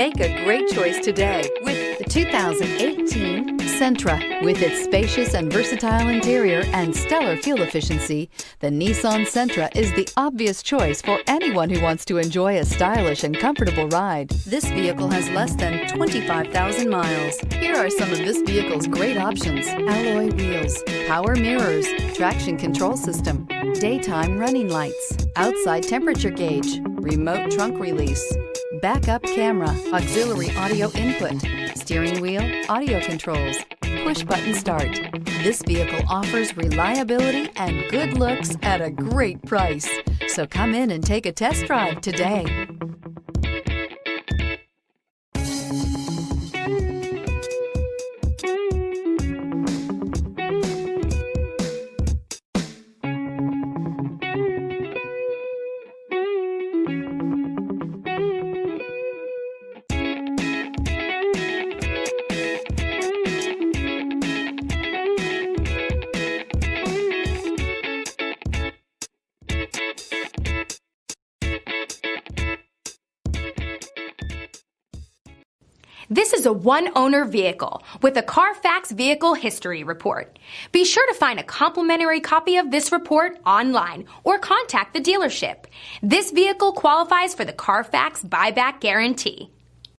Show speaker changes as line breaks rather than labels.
Make a great choice today with the 2018 Sentra. With its spacious and versatile interior and stellar fuel efficiency, the Nissan Sentra is the obvious choice for anyone who wants to enjoy a stylish and comfortable ride. This vehicle has less than 25,000 miles. Here are some of this vehicle's great options: alloy wheels, power mirrors, traction control system, daytime running lights, outside temperature gauge, remote trunk release, backup camera, auxiliary audio input, steering wheel audio controls, push button start. This vehicle offers reliability and good looks at a great price. So come in and take a test drive today.
This is a one-owner vehicle with a Carfax Vehicle History Report. Be sure to find a complimentary copy of this report online or contact the dealership. This vehicle qualifies for the Carfax Buyback Guarantee.